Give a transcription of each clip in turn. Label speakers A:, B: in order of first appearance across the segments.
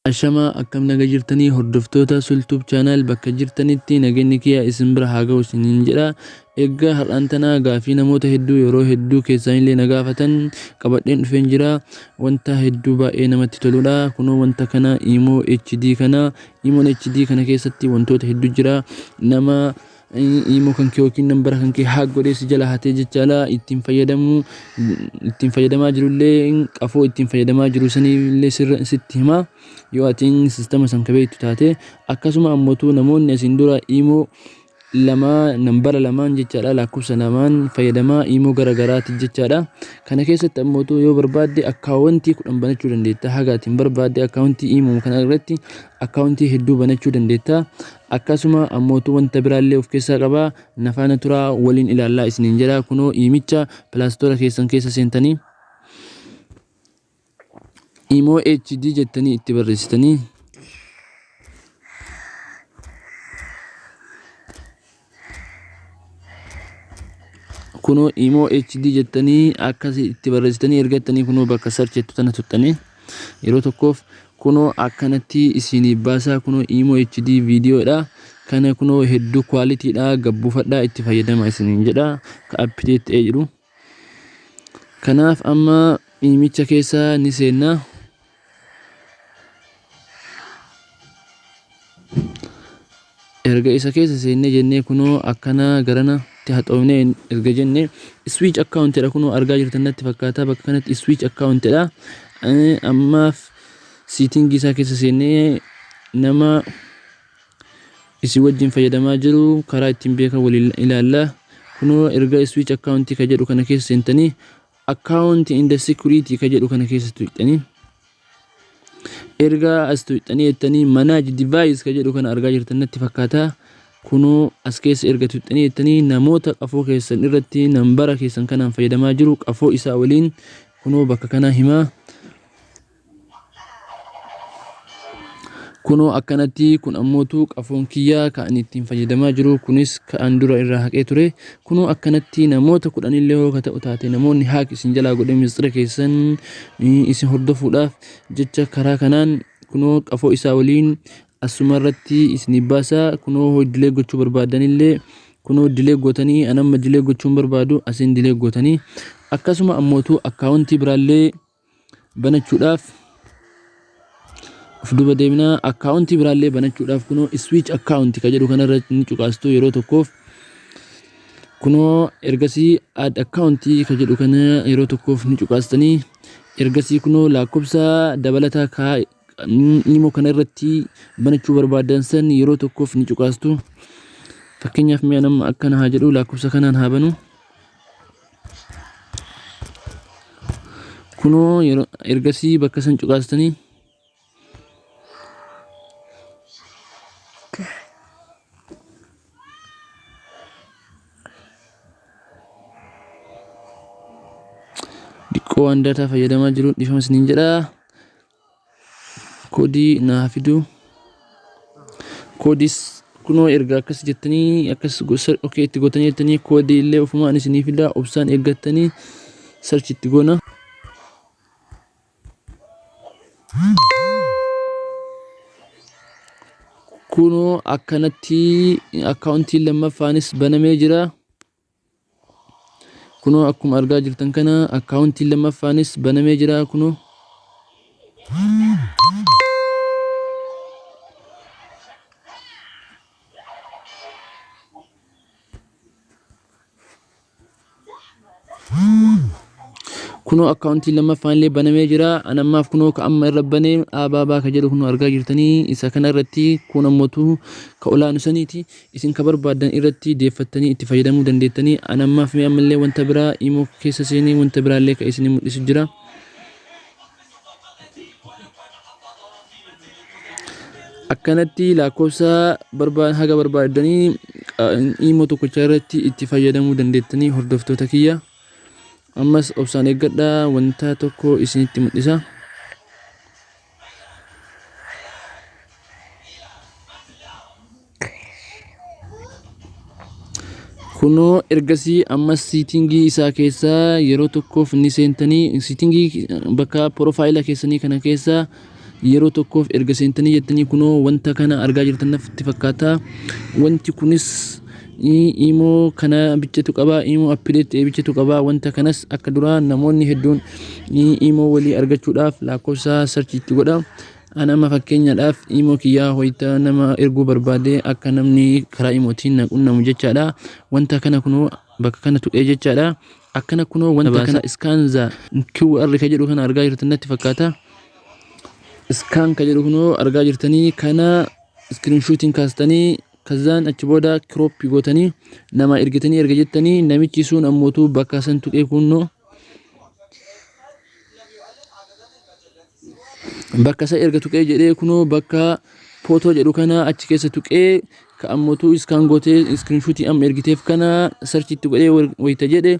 A: Ashama akkam naga jirtanii hordoftoota Sultube channel bakka jirtanitti nageenyi kiyya isin bira haa ga'u isiniin jedha. Egaa har'aan tana gaafii namoota hedduu yeroo hedduu keessaan illee na gaafatan qabadheen dhufeen jira. Wanta hedduu baay'ee namatti toludha. Kunoo wanta kana Imo HD kana keessatti wantoota hedduu jira. Nama Imo kan kee yookiin nambara kan kee haak godhee si jala hatee jechaadha ittiin fayyadamaa jirullee qafoo ittiin fayyadamaa jiru sanillee sitti hima yoo atiin sistema san kabeetu taate. Akkasuma ammoo namoonni asiin dura Imo nambara lamaan jechaadha lakkoofsa lamaan fayyadamaa Imo garagaraati jechaadha. Kana keessatti ammoo yoo barbaadde akkaawuntii 10 banachuu dandeetta. Hagaatiin barbaadde akkaawuntii Imo kana irratti akkaawuntii hedduu banachuu dandeetta. Akkasuma ammoo wanta biraallee of keessaa qaba. Nafaana turaa waliin ilaallaa isiniin jedha. Kunoo Imicha Plaastoora keessan keessa seentanii Imo HD jettanii itti barreessitanii kunoo Imo HD jettanii akkas itti barreessitanii ergattanii kunoo bakka search jettu tana tuttanii yeroo tokkoof kunoo akkanatti isinii baasaa. Kunoo Imo HD viidiyoodha. Kana kunoo hedduu kwaalitiidha. Gabbuufadhaa itti fayyadamaa isiniin jedha. Ka update jiru. Kanaaf amma Imicha keessa ni seenna. Erga isa keessa seennee jennee kunoo akkana garana haxoofnee erga jennee switch account dha. Kunoo argaa jirtan natti fakkaata bakka kanatti switch account dha. Ammaaf setting isaa keessa seennee nama isi wajjin fayyadamaa jiru karaa ittiin beeka waliin ilaalla. Kunoo erga switch account ka jedhu kana keessa seentanii account in the security ka jedhu kana keessa tuqxanii erga as tuqxanii jettanii manage device ka jedhu kana argaa jirtan natti fakkaata. Kunoo as keessa erga tuqxanii jettanii namoota qafoo keessan irratti nambara keessan kanaan fayyadamaa jiru qafoo isaa waliin kunoo bakka kana himaa. Kunoo akkanatti kun ammootu qafoon kiyyaa kan ittiin fayyadamaa jiru kunis kan dura irraa haqee ture. Kunoo akkanatti namoota 10 illee hoo ta'u taate namoonni haaq isin jalaa godhee misira keessan isin hordofuudhaaf jecha karaa kanaan kunoo qafoo isaa waliin asuma irratti isin baasaa. Kunoo dilee gochuu barbaadan illee kunoo dilee gootanii anamma dilee gochuun barbaadu asin dilee gootanii. Akkasuma ammootu akkaawuntii biraallee banachuudhaaf duba deemna. Akkaawuntii biraallee banachuudhaaf kunoo switch account ka jedhu kanarratti ni cuqaastu yeroo tokkoof. Kunoo ergasii add account ka jedhu kana yeroo tokkoof ni cuqaastanii ergasii kunoo lakkoofsa dabalataa ka Imo kana irratti banachuu barbaadan san yeroo tokkoof ni cuqaastu. Fakkeenyaaf mi'a nama akkana haa jedhu lakkoofsa kanaan haa banu. Kunoo ergasii bakka san cuqaastanii diqqoo waan daataa fayyadamaa jiru dhiifama isiniin jedha. Koodii naa fidu. Koodis kunoo erga akkas jettanii akkas okay itti gootanii jettanii koodii illee ofumaan isinii fida. Obsaan eeggattanii search itti goona. Kunoo akkanatti akkaawuntiin lammaffaanis banamee jira. Kunoo akkuma argaa jirtan kana akkaawuntiin lammaffaanis banamee jira. Kunoo kunoo akkaawuntii lammaffaan illee banamee jira. Anammaaf kunoo ka amma irra banee abaabaa ka jedhu kunoo argaa jirtanii isa kana irratti kun ammootu ka olaanu saniiti. Isin ka barbaadan irratti deeffattanii itti fayyadamuu dandeettanii. Anammaaf mee ammallee wanta biraa Imo keessa seenii wanta biraallee ka isin mul'isu jira. Akkanatti lakkoofsa haga barbaadanii Imo tokkocha irratti itti fayyadamuu dandeettanii hordoftoota kiyya. Ammas obsaan eeggadhaa wanta tokko isinitti mul'isa. Kunoo ergasii ammas siitingii isaa keessaa yeroo tokkoof ni seentanii siitingii bakka profaayila keessanii kana keessa yeroo tokkoof erga seentanii jettanii kunoo wanta kana argaa jirtan natti fakkaata. Wanti kunis imo kana bichatu qaba, imo update bichatu qaba. Wanta kanas akka dura namoonni hedduun imo walii argachuudhaaf lakkoofsa search itti godha. Ana amma fakkeenyaadhaaf imo kiyyaa hoyita nama erguu barbaade akka namni karaa imootiin na qunnamu jechaadha. Wanta kana kunoo bakka kana tuqee jechaadha. Akkana kunoo wanta kana iskaanza QR ka jedhu kana argaa jirtan natti fakkaata. Iskaan ka jedhu kunoo argaa jirtanii kana screenshooting kaastanii kazaan achi booda crop gootanii nama ergitanii erga jettanii namichi sun ammootu bakka san tuqee kunoo bakka sa erga tuqee jedhee kunoo bakka photo jedhu kana achi keessa tuqee ka ammootu iskaan gootee screenshootii amma ergiteef kana search itti godhee wayita jedhe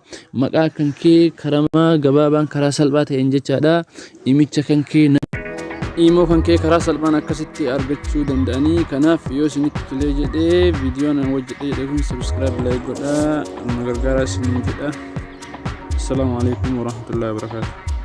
A: maqaa kan kee karamaa gabaabaan karaa salphaa ta'een jechaadha. Imicha kan kee imo kan kee karaa salphaan akkasitti argachuu danda'anii. Kanaaf yoo isinitti tolee jedhee viidiyoon hojjedhe jedhee kun subscribe like godhaa, nu gargaaraa isiniin jedha. Assalaamu alaykum warahmatullahi wabarakatuh.